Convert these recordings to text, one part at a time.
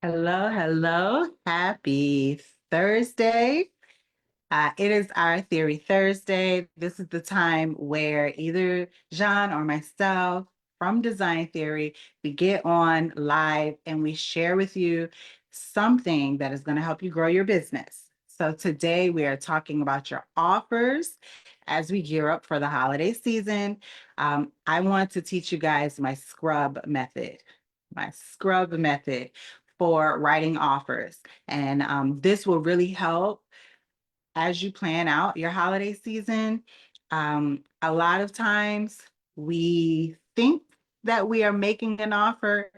Hello, hello. Happy Thursday. It is our Theory Thursday. This is the time where either John or myself from Design Theory, we get on live and we share with you something that is going to help you grow your business. So today we are talking about your offers as we gear up for the holiday season. I want to teach you guys my scrub method for writing offers. And this will really help as you plan out your holiday season. A lot of times we think that we are making an offer,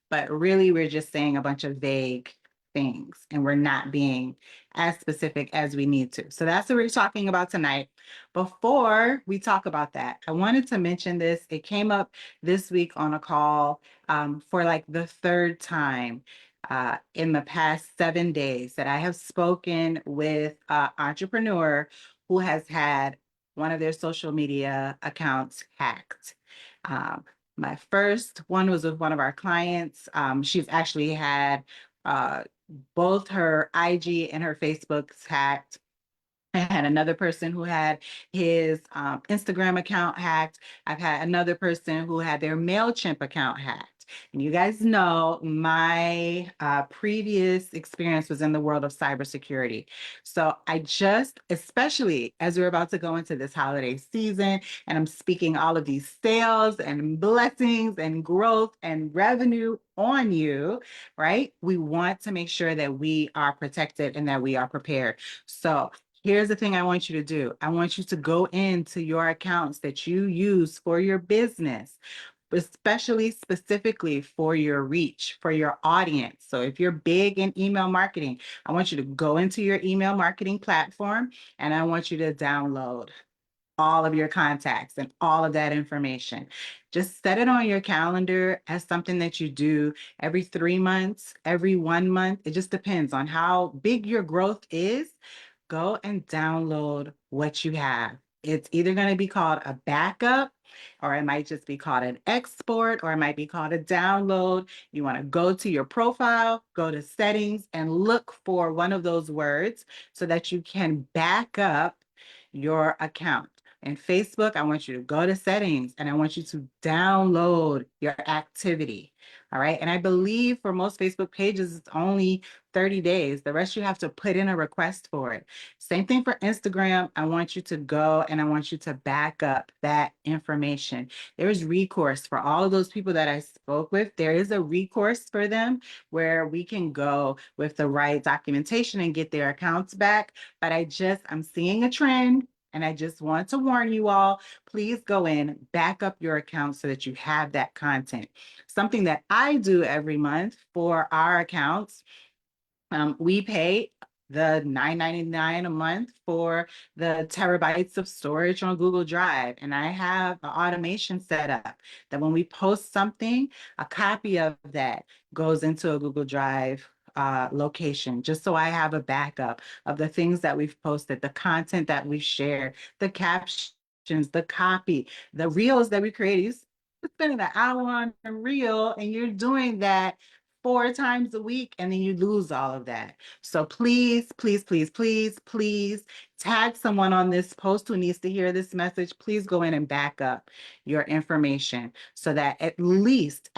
but really we're just saying a bunch of vague things and we're not being as specific as we need to. So that's what we're talking about tonight. Before we talk about that, I wanted to mention this. It came up this week on a call for like the third time in the past 7 days that I have spoken with an entrepreneur who has had one of their social media accounts hacked. Um, my first one was with one of our clients. She's actually had uh, both her IG and her Facebook's hacked. I had another person who had his Instagram account hacked. I've had another person who had their MailChimp account hacked. And you guys know my previous experience was in the world of cybersecurity. So I just, especially as we're about to go into this holiday season, and I'm speaking all of these sales and blessings and growth and revenue on you, right? We want to make sure that we are protected and that we are prepared. So here's the thing I want you to do. I want you to go into your accounts that you use for your business, especially specifically for your reach, for your audience. So if you're big in email marketing, I want you to go into your email marketing platform and I want you to download all of your contacts and all of that information. Just set it on your calendar as something that you do every 3 months, every 1 month. It just depends on how big your growth is. Go and download what you have. It's either going to be called a backup, or it might just be called an export, or it might be called a download. You want to go to your profile, go to settings, and look for one of those words so that you can back up your account. In Facebook, I want you to go to settings and I want you to download your activity. All right. And I believe for most Facebook pages, it's only 30 days. The rest you have to put in a request for it. Same thing for Instagram. I want you to go and I want you to back up that information. There is recourse for all of those people that I spoke with. There is a recourse for them where we can go with the right documentation and get their accounts back. But I'm seeing a trend. And I just want to warn you all, please go in, back up your account so that you have that content. Something that I do every month for our accounts, we pay the $9.99 a month for the terabytes of storage on Google Drive. And I have an automation set up that when we post something, a copy of that goes into a Google Drive location, just so I have a backup of the things that we've posted, the content that we've shared, the captions, the copy, the reels that we created. You're spending an hour on a reel and you're doing that 4 times a week and then you lose all of that. So please, please, please, please, please tag someone on this post who needs to hear this message. Please go in and back up your information so that at the least,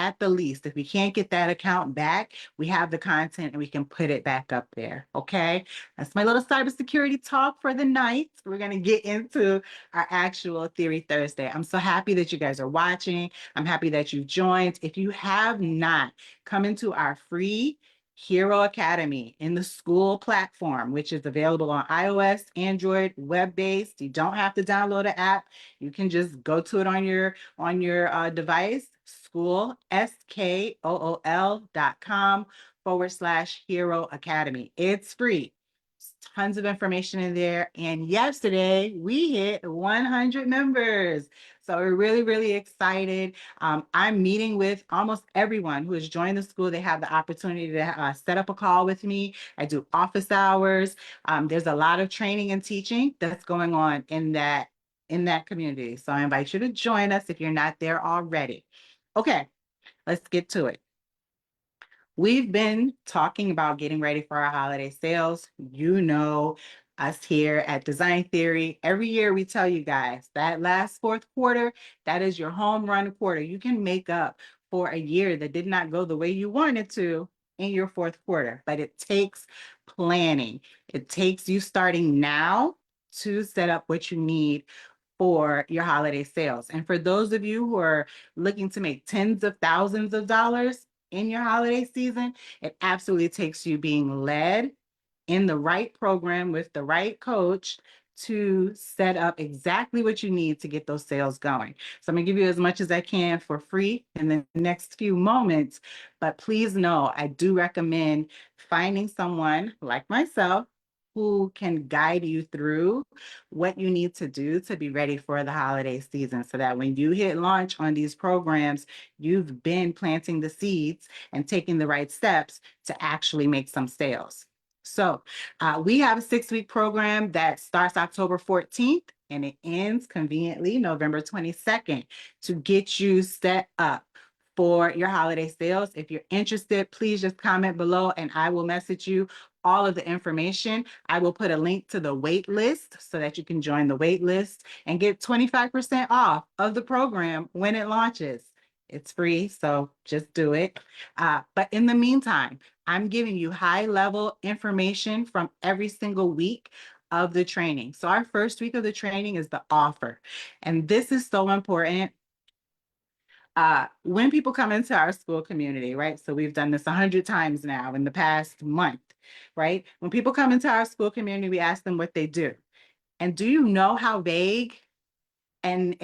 if we can't get that account back, we have the content and we can put it back up there. Okay. That's my little cybersecurity talk for the night. We're going to get into our actual Theory Thursday. I'm so happy that you guys are watching. I'm happy that you joined. If you have not, come into our free Hero Academy in the school platform, which is available on iOS, Android, web-based. You don't have to download an app. You can just go to it on your device, school, school.com/Hero Academy. It's free. Tons of information in there. And yesterday we hit 100 members. So we're really, really excited. I'm meeting with almost everyone who has joined the school. They have the opportunity to set up a call with me. I do office hours. There's a lot of training and teaching that's going on in that community. So I invite you to join us if you're not there already. Okay, let's get to it. We've been talking about getting ready for our holiday sales. You know, us here at Design Theory, every year we tell you guys that last fourth quarter, that is your home run quarter. You can make up for a year that did not go the way you wanted to in your fourth quarter, but it takes planning. It takes you starting now to set up what you need for your holiday sales. And for those of you who are looking to make tens of thousands of dollars in your holiday season, it absolutely takes you being led in the right program with the right coach to set up exactly what you need to get those sales going. So I'm gonna give you as much as I can for free in the next few moments, but please know I do recommend finding someone like myself who can guide you through what you need to do to be ready for the holiday season so that when you hit launch on these programs, you've been planting the seeds and taking the right steps to actually make some sales. So we have a 6-week program that starts October 14th and it ends conveniently November 22nd to get you set up for your holiday sales. If you're interested, please just comment below and I will message you all of the information. I will put a link to the wait list so that you can join the wait list and get 25% off of the program when it launches. It's free, so just do it. But in the meantime, I'm giving you high level information from every single week of the training. So our first week of the training is the offer. And this is so important. When people come into our school community, right? So we've done this 100 times now in the past month, right? When people come into our school community, we ask them what they do. And do you know how vague and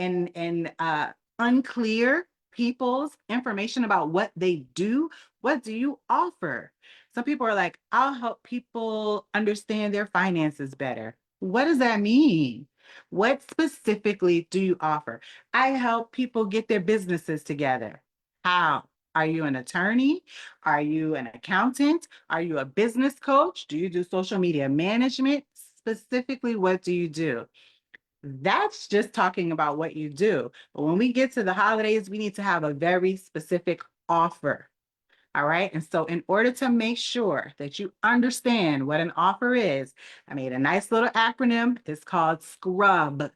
unclear people's information about what they do? What do you offer? Some people are like, I'll help people understand their finances better. What does that mean? What specifically do you offer? I help people get their businesses together. How? Are you an attorney? Are you an accountant? Are you a business coach? Do you do social media management? Specifically, what do you do? That's just talking about what you do. But when we get to the holidays, we need to have a very specific offer. All right. And so, in order to make sure that you understand what an offer is, I made a nice little acronym. It's called SCRUB.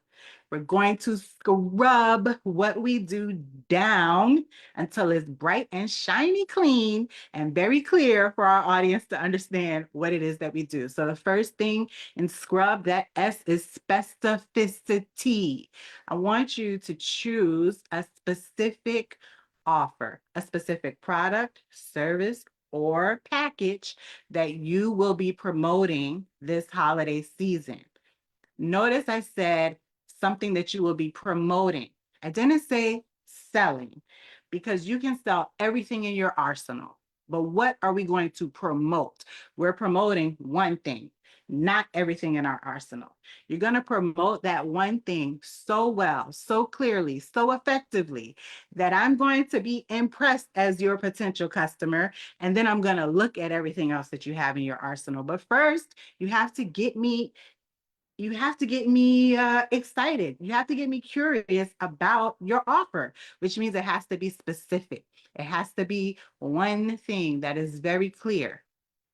We're going to scrub what we do down until it's bright and shiny clean and very clear for our audience to understand what it is that we do. So the first thing in scrub, that S is specificity. I want you to choose a specific offer, a specific product, service, or package that you will be promoting this holiday season. Notice I said something that you will be promoting. I didn't say selling because you can sell everything in your arsenal. But what are we going to promote? We're promoting one thing, not everything in our arsenal. You're going to promote that one thing so well, so clearly, so effectively that I'm going to be impressed as your potential customer. And then I'm going to look at everything else that you have in your arsenal. But first, you have to get me excited. You have to get me curious about your offer, which means it has to be specific. It has to be one thing that is very clear.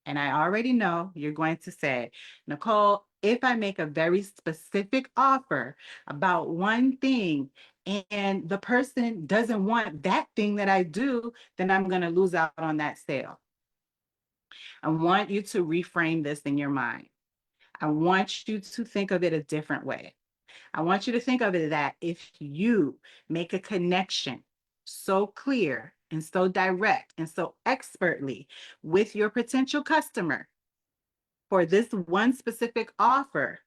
And I already know you're going to say, Nicole, if I make a very specific offer about one thing and the person doesn't want that thing that I do, then I'm going to lose out on that sale. I want you to reframe this in your mind. I want you to think of it a different way. I want you to think of it that if you make a connection so clear and so direct and so expertly with your potential customer for this one specific offer,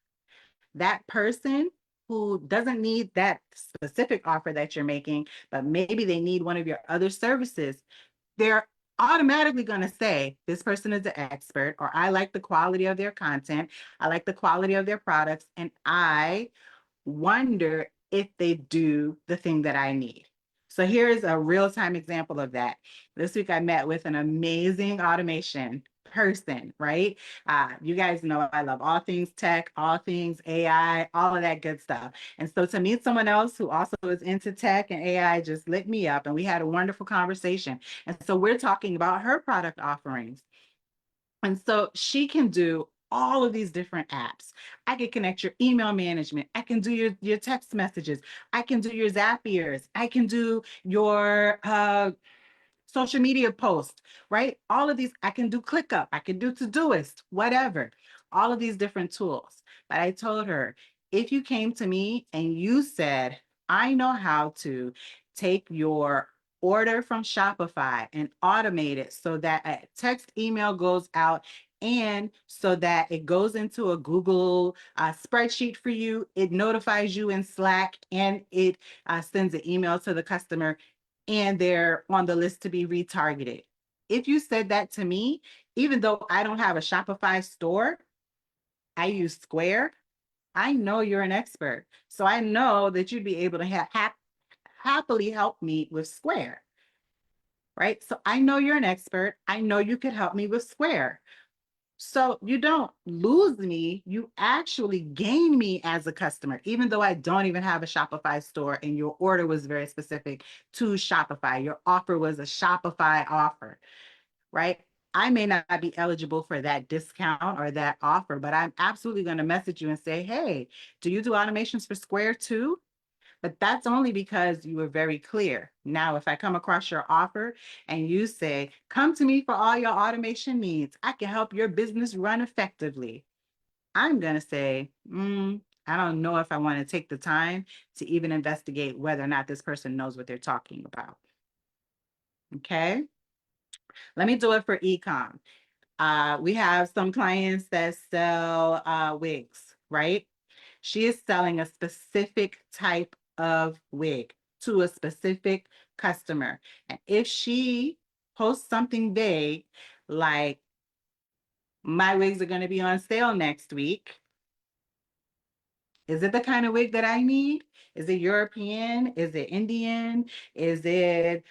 that person who doesn't need that specific offer that you're making, but maybe they need one of your other services, they're automatically going to say, this person is an expert, or I like the quality of their content, I like the quality of their products, and I wonder if they do the thing that I need. So here's a real-time example of that. This week I met with an amazing automation person, right? You guys know I love all things tech, all things AI, all of that good stuff. And so to meet someone else who also is into tech and AI just lit me up, and we had a wonderful conversation. And so we're talking about her product offerings. And so she can do all of these different apps. I can connect your email management. I can do your text messages. I can do your Zapiers. I can do your social media post, right? All of these, I can do ClickUp, I can do Todoist, whatever, all of these different tools. But I told her, if you came to me and you said, I know how to take your order from Shopify and automate it so that a text email goes out and so that it goes into a Google spreadsheet for you, it notifies you in Slack, and it sends an email to the customer, and they're on the list to be retargeted. If you said that to me, even though I don't have a Shopify store, I use Square, I know you're an expert. So I know that you'd be able to happily help me with Square, right? So I know you're an expert. I know you could help me with Square. So you don't lose me, you actually gain me as a customer, even though I don't even have a Shopify store and your order was very specific to Shopify. Your offer was a Shopify offer, right? I may not be eligible for that discount or that offer, but I'm absolutely going to message you and say, hey, do you do automations for Square too? But that's only because you were very clear. Now, if I come across your offer and you say, come to me for all your automation needs, I can help your business run effectively. I'm going to say, I don't know if I want to take the time to even investigate whether or not this person knows what they're talking about. Okay. Let me do it for ecom. We have some clients that sell wigs, right? She is selling a specific type of wig to a specific customer. And if she posts something vague, like my wigs are going to be on sale next week, is it the kind of wig that I need? Is it European? Is it Indian? Is it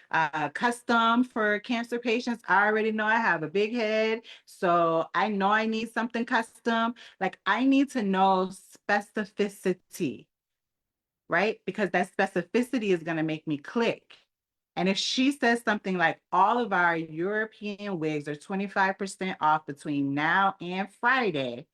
custom for cancer patients? I already know I have a big head, so I know I need something custom. Like I need to know specificity, right? Because that specificity is going to make me click. And if she says something like all of our European wigs are 25% off between now and Friday,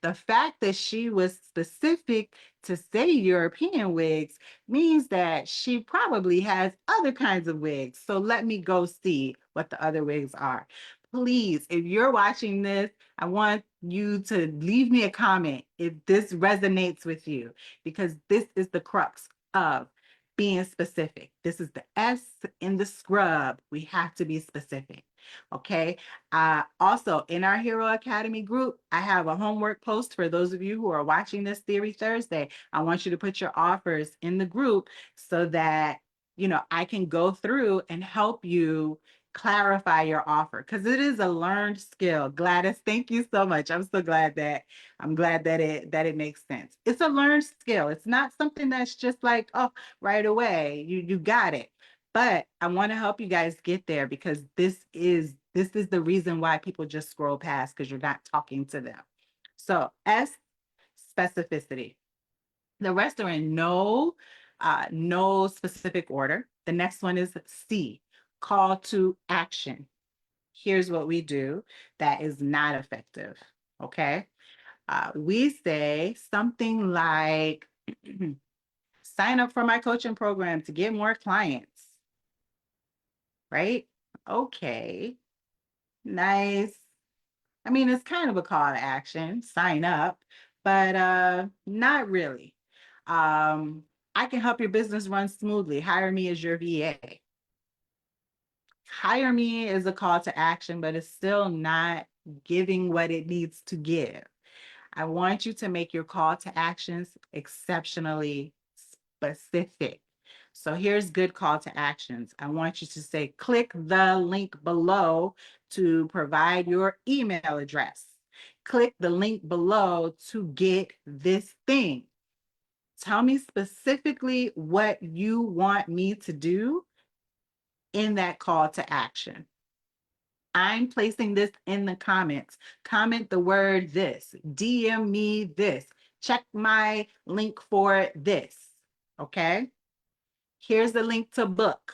the fact that she was specific to say European wigs means that she probably has other kinds of wigs. So let me go see what the other wigs are. Please, if you're watching this, I want you to leave me a comment if this resonates with you, because this is the crux of being specific. This is the S in the scrub. We have to be specific. Okay. Also, in our Hero Academy group, I have a homework post for those of you who are watching this Theory Thursday. I want you to put your offers in the group so that, I can go through and help you clarify your offer, because it is a learned skill. Gladys, thank you so much. I'm glad that it makes sense. It's a learned skill. It's not something that's just like, oh, right away, you got it. But I want to help you guys get there, because this is the reason why people just scroll past, because you're not talking to them. So S, specificity. The rest are in no specific order. The next one is C, call to action. Here's what we do that is not effective. Okay. We say something like, sign up for my coaching program to get more clients, right? Okay, nice. I mean, it's kind of a call to action, sign up, but not really. Um, I can help your business run smoothly. Hire me as your VA. Hire me is a call to action, but it's still not giving what it needs to give. I want you to make your call to actions exceptionally specific. So here's good call to actions. I want you to say, click the link below to provide your email address. Click the link below to get this thing. Tell me specifically what you want me to do in that call to action. I'm placing this in the comments. Comment the word this, DM me this, check my link for this, okay? Here's the link to book.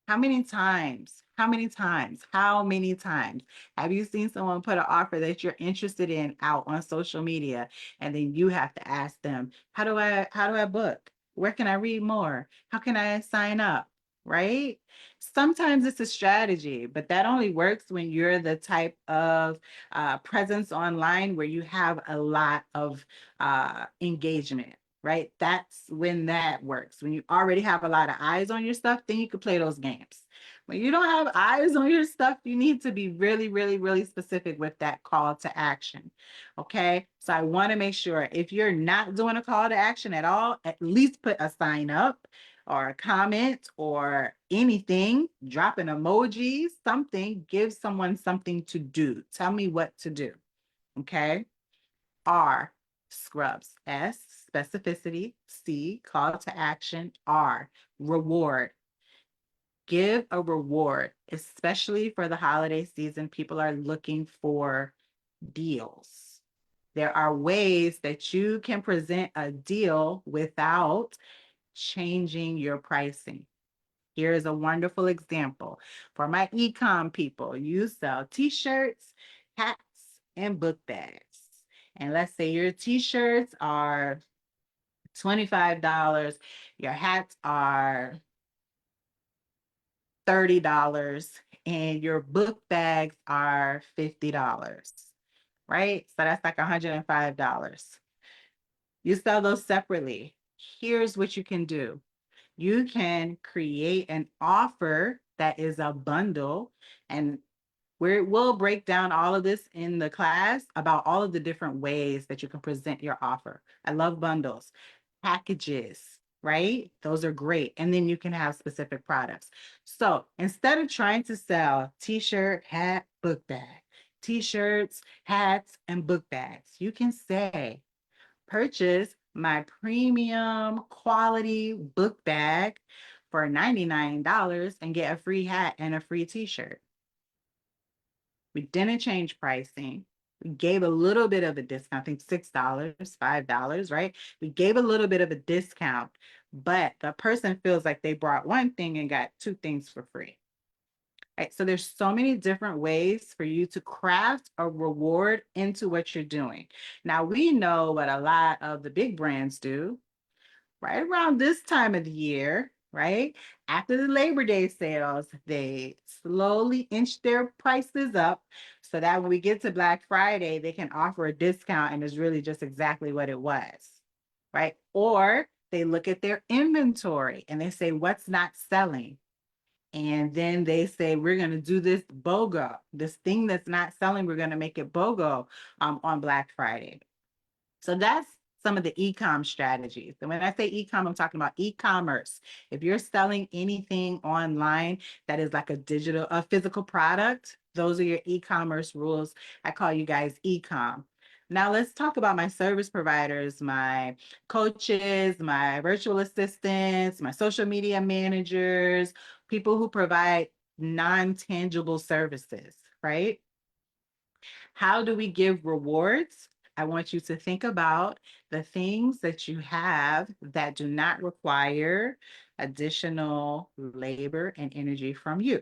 How many times? How many times? How many times have you seen someone put an offer that you're interested in out on social media, and then you have to ask them, how do I book? Where can I read more? How can I sign up? Right? Sometimes it's a strategy, but that only works when you're the type of presence online where you have a lot of engagement, right? That's when that works. When you already have a lot of eyes on your stuff, then you can play those games. When you don't have eyes on your stuff, you need to be really, really, really specific with that call to action. Okay. So I want to make sure if you're not doing a call to action at all, at least put a sign up or a comment or anything, drop an emoji, something, give someone something to do. Tell me what to do. Okay. R, scrubs. S, specificity. C, call to action. R, reward. Give a reward, especially for the holiday season. People are looking for deals. There are ways that you can present a deal without changing your pricing. Here's a wonderful example. For my e-com people, you sell t-shirts, hats, and book bags. And let's say your t-shirts are $25, your hats are $30, and your book bags are $50, right? So that's like $105. You sell those separately. Here's what you can do. You can create an offer that is a bundle, and we'll break down all of this in the class about all of the different ways that you can present your offer. I love bundles, packages, right? Those are great. And then you can have specific products. So instead of trying to sell t-shirt, hat, book bag, t-shirts, hats, and book bags, you can say, purchase my premium quality book bag for $99 and get a free hat and a free t-shirt. We didn't change pricing. We gave a little bit of a discount, I think $6, $5, right? We gave a little bit of a discount, but the person feels like they brought one thing and got two things for free. Right? So there's so many different ways for you to craft a reward into what you're doing. Now we know what a lot of the big brands do right around this time of the year, right? After the Labor Day sales, they slowly inch their prices up so that when we get to Black Friday, they can offer a discount and it's really just exactly what it was, right? Or they look at their inventory and they say, what's not selling? And then they say, we're going to do this BOGO, this thing that's not selling, we're going to make it BOGO on Black Friday. So that's some of the e-com strategies. And when I say e-com, I'm talking about e-commerce. If you're selling anything online that is like a physical product, those are your e-commerce rules. I call you guys e-com. Now let's talk about my service providers, my coaches, my virtual assistants, my social media managers, people who provide non-tangible services, right? How do we give rewards? I want you to think about the things that you have that do not require additional labor and energy from you.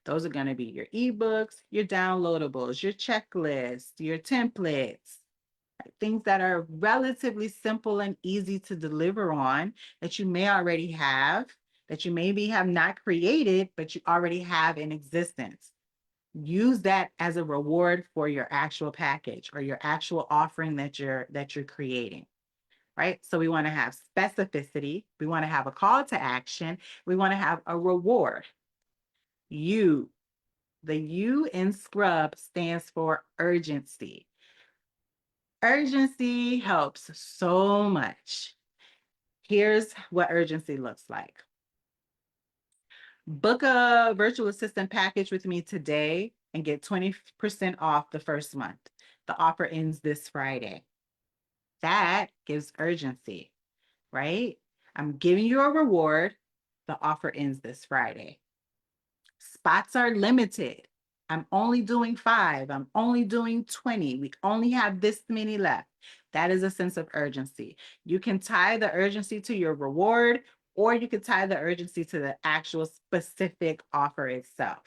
Those are going to be your ebooks, your downloadables, your checklists, your templates, things that are relatively simple and easy to deliver on that you may already have, that you maybe have not created, but you already have in existence. Use that as a reward for your actual package or your actual offering that you're creating, right? So we want to have specificity, we want to have a call to action, we want to have a reward. U, the U in scrub stands for urgency. Urgency helps so much. Here's what urgency looks like. Book a virtual assistant package with me today and get 20% off the first month. The offer ends this Friday. That gives urgency, right? I'm giving you a reward. The offer ends this Friday. Spots are limited. I'm only doing 5. I'm only doing 20. We only have this many left. That is a sense of urgency. You can tie the urgency to your reward, or you can tie the urgency to the actual specific offer itself.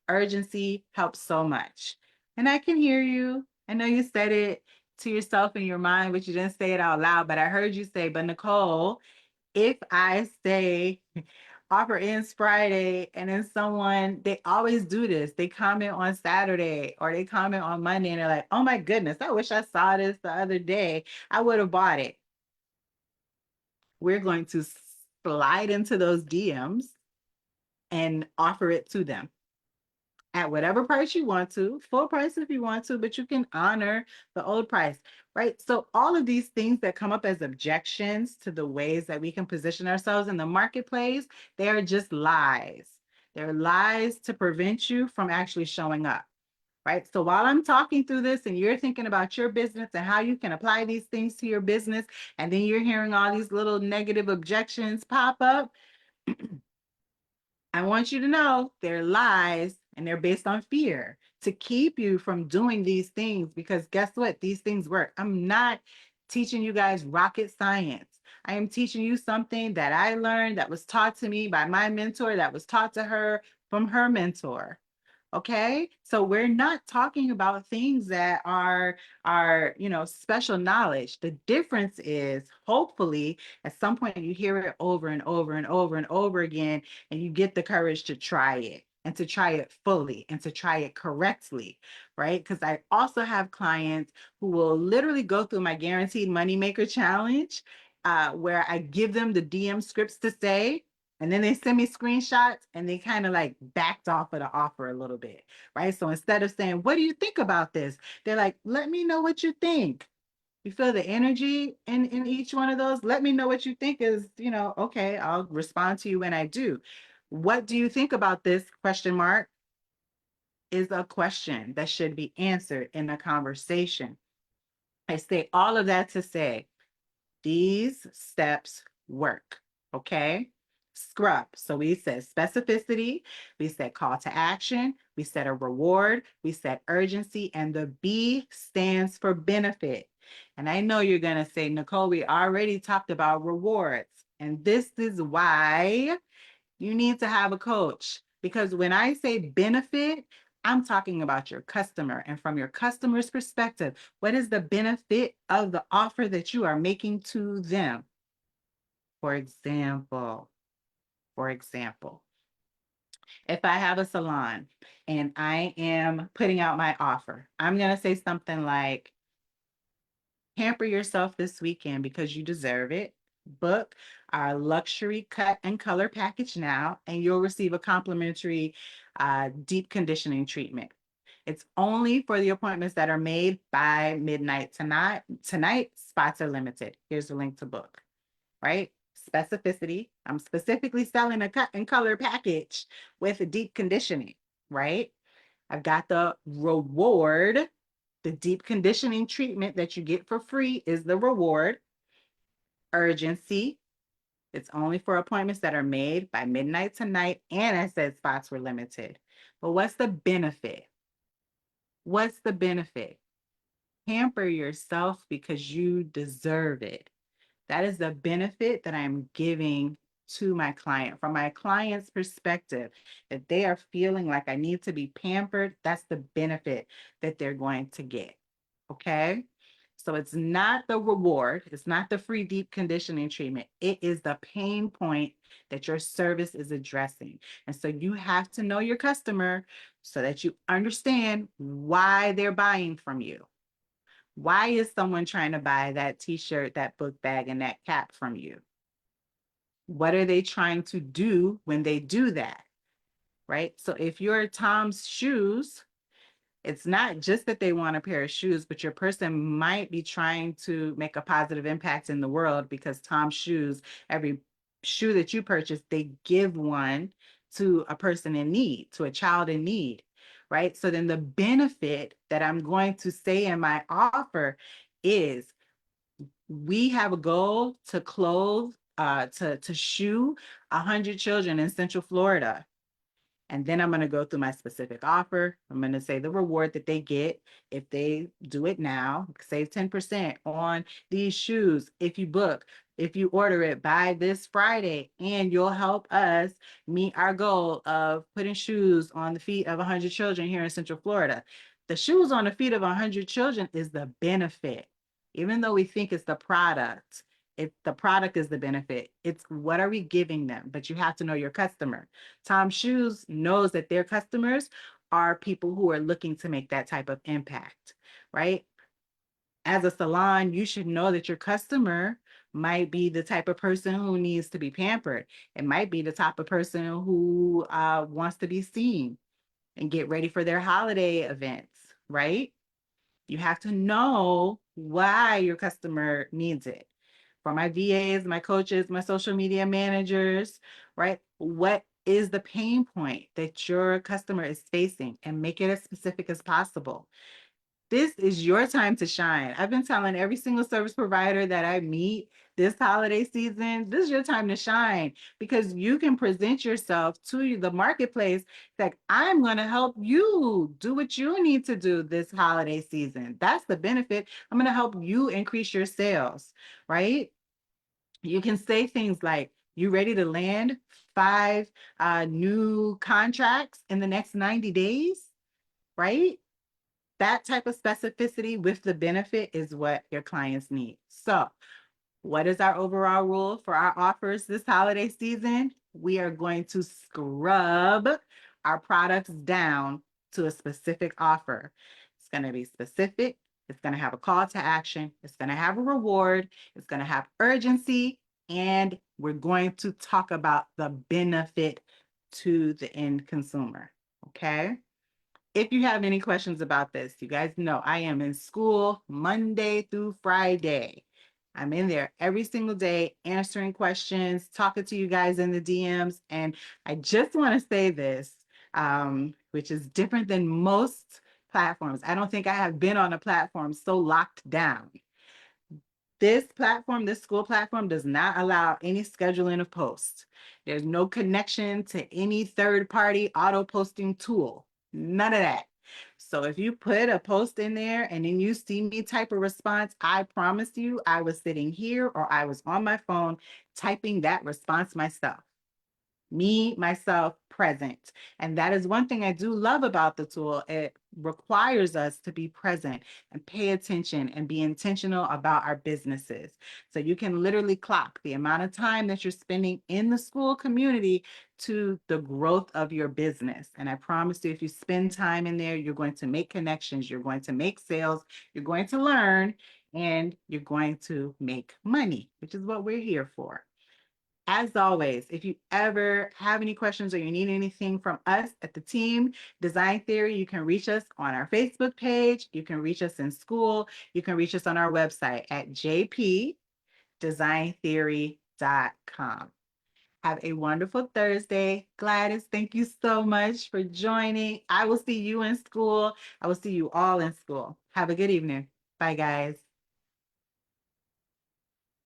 Urgency helps so much. And I can hear you. I know you said it to yourself in your mind, but you didn't say it out loud. But I heard you say, but Nicole, if I say offer ends Friday and then someone, they always do this. They comment on Saturday or they comment on Monday and they're like, oh my goodness, I wish I saw this the other day. I would have bought it. We're going to slide into those DMs and offer it to them at whatever price you want to, full price if you want to, but you can honor the old price, right? So all of these things that come up as objections to the ways that we can position ourselves in the marketplace, they are just lies. They're lies to prevent you from actually showing up, right? So while I'm talking through this and you're thinking about your business and how you can apply these things to your business, and then you're hearing all these little negative objections pop up, I want you to know they're lies and they're based on fear to keep you from doing these things, because guess what? These things work. I'm not teaching you guys rocket science. I am teaching you something that I learned, that was taught to me by my mentor, that was taught to her from her mentor. Okay, so we're not talking about things that are special knowledge. The difference is, hopefully at some point you hear it over and over and over and over again, and you get the courage to try it, and to try it fully, and to try it correctly, right? Because I also have clients who will literally go through my guaranteed moneymaker challenge, where I give them the DM scripts to say, and then they send me screenshots and they kind of like backed off of the offer a little bit, right? So instead of saying, what do you think about this? They're like, let me know what you think. You feel the energy in each one of those? Let me know what you think is, okay, I'll respond to you when I do. What do you think about this? Question mark is a question that should be answered in a conversation. I say all of that to say, these steps work, okay? Scrub. So we said specificity, we said call to action, we said a reward, we said urgency, and the B stands for benefit. And I know you're going to say, Nicole, we already talked about rewards. And this is why you need to have a coach. Because when I say benefit, I'm talking about your customer. And from your customer's perspective, what is the benefit of the offer that you are making to them? For example, if I have a salon and I am putting out my offer, I'm going to say something like, pamper yourself this weekend because you deserve it. Book our luxury cut and color package now, and you'll receive a complimentary deep conditioning treatment. It's only for the appointments that are made by midnight tonight. Tonight, spots are limited. Here's the link to book, right? Specificity. I'm specifically selling a cut and color package with a deep conditioning, right? I've got the reward. The deep conditioning treatment that you get for free is the reward. Urgency. It's only for appointments that are made by midnight tonight. And I said spots were limited. But what's the benefit? What's the benefit? Pamper yourself because you deserve it. That is the benefit that I'm giving to my client. From my client's perspective, if they are feeling like I need to be pampered, that's the benefit that they're going to get. Okay? So it's not the reward, it's not the free deep conditioning treatment. It is the pain point that your service is addressing. And so you have to know your customer so that you understand why they're buying from you. Why is someone trying to buy that t-shirt, that book bag, and that cap from you? What are they trying to do when they do that? Right? So if you're Tom's shoes, it's not just that they want a pair of shoes, but your person might be trying to make a positive impact in the world, because Tom's shoes, every shoe that you purchase, they give one to a person in need, to a child in need, right? So then the benefit that I'm going to say in my offer is, we have a goal to clothe, to shoe 100 children in Central Florida. And then I'm going to go through my specific offer. I'm going to say the reward that they get if they do it now. Save 10% on these shoes if you book, if you order it by this Friday, and you'll help us meet our goal of putting shoes on the feet of 100 children here in Central Florida. The shoes on the feet of 100 children is the benefit. Even though we think it's the product, the product is the benefit. It's what are we giving them? But you have to know your customer. Tom Shoes knows that their customers are people who are looking to make that type of impact, right? As a salon, you should know that your customer might be the type of person who needs to be pampered. It might be the type of person who wants to be seen and get ready for their holiday events, right? You have to know why your customer needs it. For my VAs, my coaches, my social media managers, right? What is the pain point that your customer is facing, and make it as specific as possible. This is your time to shine. I've been telling every single service provider that I meet this holiday season, this is your time to shine, because you can present yourself to the marketplace that I'm going to help you do what you need to do this holiday season. That's the benefit. I'm going to help you increase your sales, right? You can say things like, you ready to land 5 new contracts in the next 90 days, right? That type of specificity with the benefit is what your clients need. So, what is our overall rule for our offers this holiday season? We are going to scrub our products down to a specific offer. It's going to be specific. It's going to have a call to action. It's going to have a reward. It's going to have urgency. And we're going to talk about the benefit to the end consumer. Okay. If you have any questions about this, you guys know I am in school Monday through Friday. I'm in there every single day answering questions, talking to you guys in the DMs. And I just want to say this, which is different than most platforms. I don't think I have been on a platform so locked down. This platform, this school platform, does not allow any scheduling of posts. There's no connection to any third-party auto posting tool. None of that. So if you put a post in there and then you see me type a response, I promise you I was sitting here or I was on my phone typing that response myself. Me, myself, present. And that is one thing I do love about the tool. It requires us to be present and pay attention and be intentional about our businesses. So you can literally clock the amount of time that you're spending in the school community to the growth of your business. And I promise you, if you spend time in there, you're going to make connections, you're going to make sales, you're going to learn, and you're going to make money, which is what we're here for. As always, if you ever have any questions or you need anything from us at the team, Design Theory, you can reach us on our Facebook page. You can reach us in school. You can reach us on our website at jpdesigntheory.com. Have a wonderful Thursday. Gladys, thank you so much for joining. I will see you in school. I will see you all in school. Have a good evening. Bye, guys.